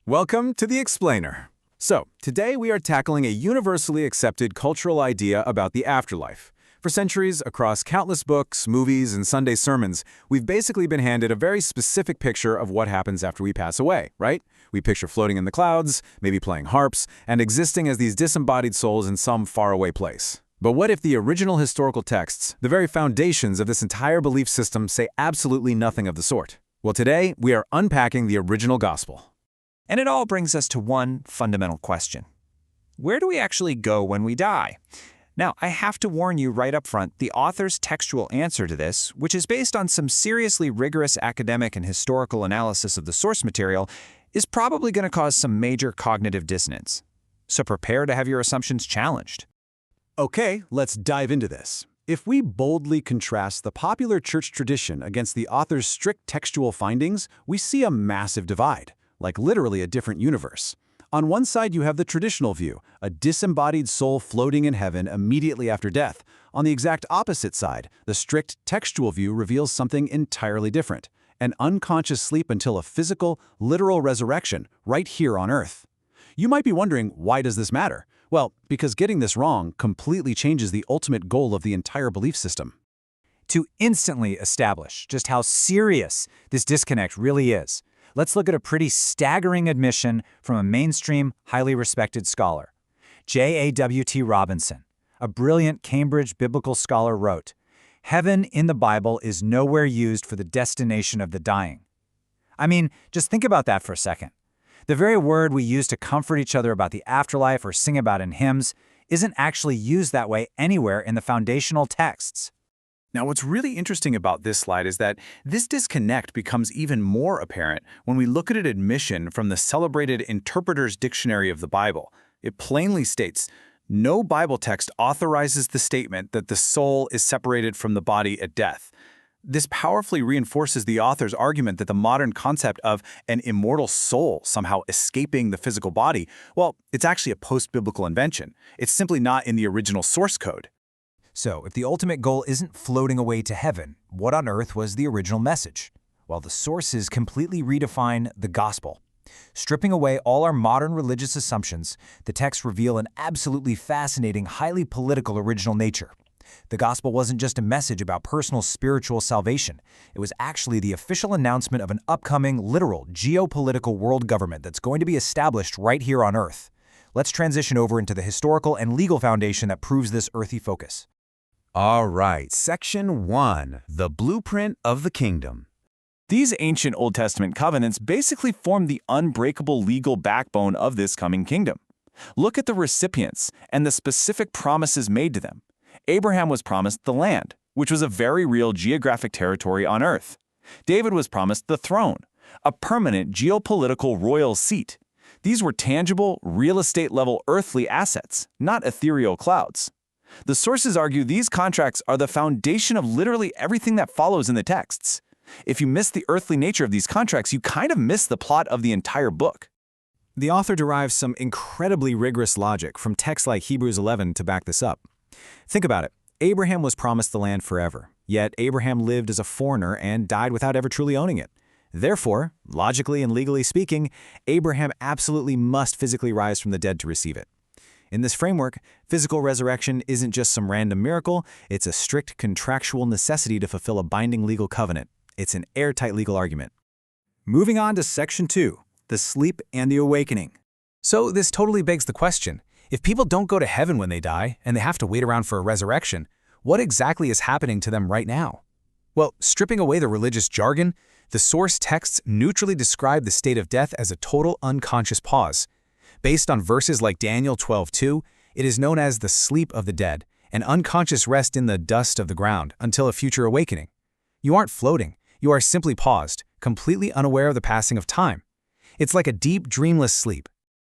Welcome to The Explainer. So, today we are tackling a universally accepted cultural idea about the afterlife. For centuries, across countless books, movies, and Sunday sermons, we've basically been handed a very specific picture of what happens after we pass away, right? We picture floating in the clouds, maybe playing harps, and existing as these disembodied souls in some faraway place. But what if the original historical texts, the very foundations of this entire belief system, say absolutely nothing of the sort? Well, today, we are unpacking the original gospel. And it all brings us to one fundamental question. Where do we actually go when we die? Now, I have to warn you right up front, the author's textual answer to this, which is based on some seriously rigorous academic and historical analysis of the source material, is probably going to cause some major cognitive dissonance. So prepare to have your assumptions challenged. Okay, let's dive into this. If we boldly contrast the popular church tradition against the author's strict textual findings, we see a massive divide. Like literally a different universe. On one side, you have the traditional view, a disembodied soul floating in heaven immediately after death. On the exact opposite side, the strict textual view reveals something entirely different, an unconscious sleep until a physical, literal resurrection right here on earth. You might be wondering, why does this matter? Well, because getting this wrong completely changes the ultimate goal of the entire belief system. To instantly establish just how serious this disconnect really is, let's look at a pretty staggering admission from a mainstream, highly respected scholar. J.A.W.T. Robinson, a brilliant Cambridge biblical scholar, wrote, "Heaven in the Bible is nowhere used for the destination of the dying." I mean, just think about that for a second. The very word we use to comfort each other about the afterlife or sing about in hymns isn't actually used that way anywhere in the foundational texts. Now, what's really interesting about this slide is that this disconnect becomes even more apparent when we look at an admission from the celebrated Interpreter's Dictionary of the Bible. It plainly states, no Bible text authorizes the statement that the soul is separated from the body at death. This powerfully reinforces the author's argument that the modern concept of an immortal soul somehow escaping the physical body, well, it's actually a post-biblical invention. It's simply not in the original source code. So, if the ultimate goal isn't floating away to heaven, what on earth was the original message? Well, the sources completely redefine the gospel. Stripping away all our modern religious assumptions, the texts reveal an absolutely fascinating, highly political original nature. The gospel wasn't just a message about personal spiritual salvation. It was actually the official announcement of an upcoming, literal, geopolitical world government that's going to be established right here on earth. Let's transition over into the historical and legal foundation that proves this earthy focus. All right, Section 1, the blueprint of the kingdom. These ancient Old Testament covenants basically form the unbreakable legal backbone of this coming kingdom. Look at the recipients and the specific promises made to them. Abraham was promised the land, which was a very real geographic territory on earth. David was promised the throne, a permanent geopolitical royal seat. These were tangible, real estate-level earthly assets, not ethereal clouds. The sources argue these contracts are the foundation of literally everything that follows in the texts. If you miss the earthly nature of these contracts, you kind of miss the plot of the entire book. The author derives some incredibly rigorous logic from texts like Hebrews 11 to back this up. Think about it. Abraham was promised the land forever, yet Abraham lived as a foreigner and died without ever truly owning it. Therefore, logically and legally speaking, Abraham absolutely must physically rise from the dead to receive it. In this framework, physical resurrection isn't just some random miracle, it's a strict contractual necessity to fulfill a binding legal covenant. It's an airtight legal argument. Moving on to Section 2, the sleep and the awakening. So this totally begs the question, if people don't go to heaven when they die, and they have to wait around for a resurrection, what exactly is happening to them right now? Well, stripping away the religious jargon, the source texts neutrally describe the state of death as a total unconscious pause. Based on verses like Daniel 12:2, it is known as the sleep of the dead, an unconscious rest in the dust of the ground until a future awakening. You aren't floating, you are simply paused, completely unaware of the passing of time. It's like a deep, dreamless sleep.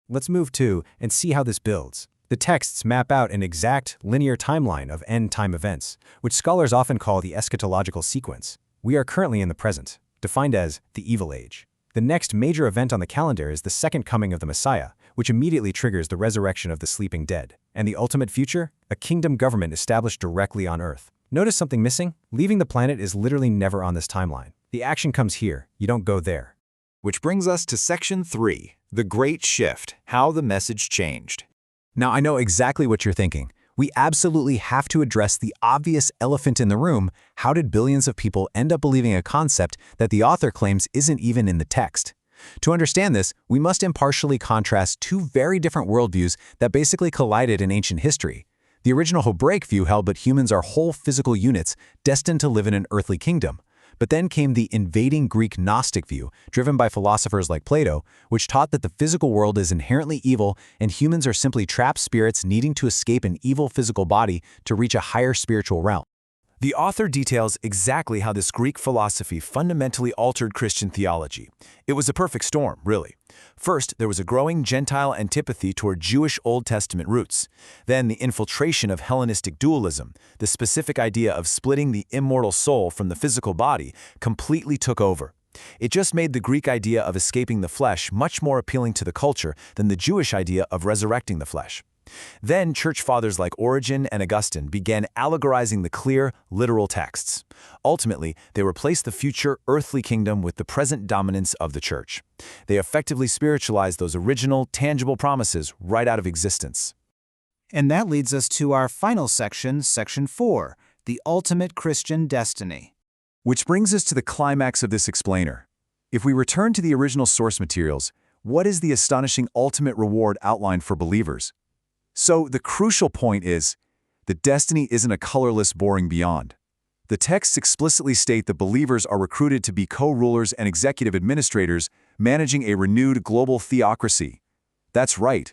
Let's move to and see how this builds. The texts map out an exact, linear timeline of end-time events, which scholars often call the eschatological sequence. We are currently in the present, defined as the evil age. The next major event on the calendar is the second coming of the Messiah, which immediately triggers the resurrection of the sleeping dead. And the ultimate future? A kingdom government established directly on Earth. Notice something missing? Leaving the planet is literally never on this timeline. The action comes here, you don't go there. Which brings us to Section 3, The Great Shift, How the Message Changed. Now, I know exactly what you're thinking. We absolutely have to address the obvious elephant in the room. How did billions of people end up believing a concept that the author claims isn't even in the text? To understand this, we must impartially contrast two very different worldviews that basically collided in ancient history. The original Hebraic view held that humans are whole physical units destined to live in an earthly kingdom. But then came the invading Greek Gnostic view, driven by philosophers like Plato, which taught that the physical world is inherently evil and humans are simply trapped spirits needing to escape an evil physical body to reach a higher spiritual realm. The author details exactly how this Greek philosophy fundamentally altered Christian theology. It was a perfect storm, really. First, there was a growing Gentile antipathy toward Jewish Old Testament roots. Then, the infiltration of Hellenistic dualism, the specific idea of splitting the immortal soul from the physical body, completely took over. It just made the Greek idea of escaping the flesh much more appealing to the culture than the Jewish idea of resurrecting the flesh. Then church fathers like Origen and Augustine began allegorizing the clear, literal texts. Ultimately, they replaced the future earthly kingdom with the present dominance of the church. They effectively spiritualized those original, tangible promises right out of existence. And that leads us to our final section, Section 4, the ultimate Christian destiny. Which brings us to the climax of this explainer. If we return to the original source materials, what is the astonishing ultimate reward outlined for believers? So the crucial point is, the destiny isn't a colorless, boring beyond. The texts explicitly state that believers are recruited to be co-rulers and executive administrators, managing a renewed global theocracy. That's right.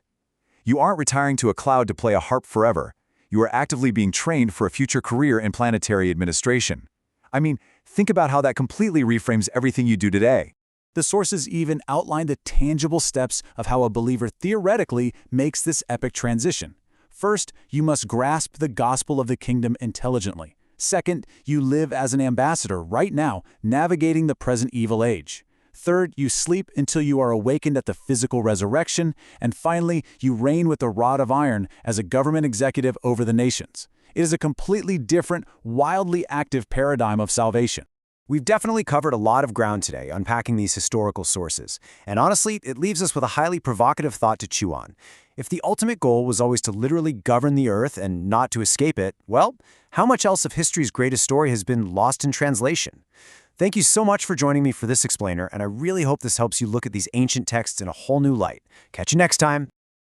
You aren't retiring to a cloud to play a harp forever. You are actively being trained for a future career in planetary administration. I mean, think about how that completely reframes everything you do today. The sources even outline the tangible steps of how a believer theoretically makes this epic transition. First, you must grasp the gospel of the kingdom intelligently. Second, you live as an ambassador right now, navigating the present evil age. Third, you sleep until you are awakened at the physical resurrection. And finally, you reign with the rod of iron as a government executive over the nations. It is a completely different, wildly active paradigm of salvation. We've definitely covered a lot of ground today unpacking these historical sources, and honestly, it leaves us with a highly provocative thought to chew on. If the ultimate goal was always to literally govern the earth and not to escape it, well, how much else of history's greatest story has been lost in translation? Thank you so much for joining me for this explainer, and I really hope this helps you look at these ancient texts in a whole new light. Catch you next time.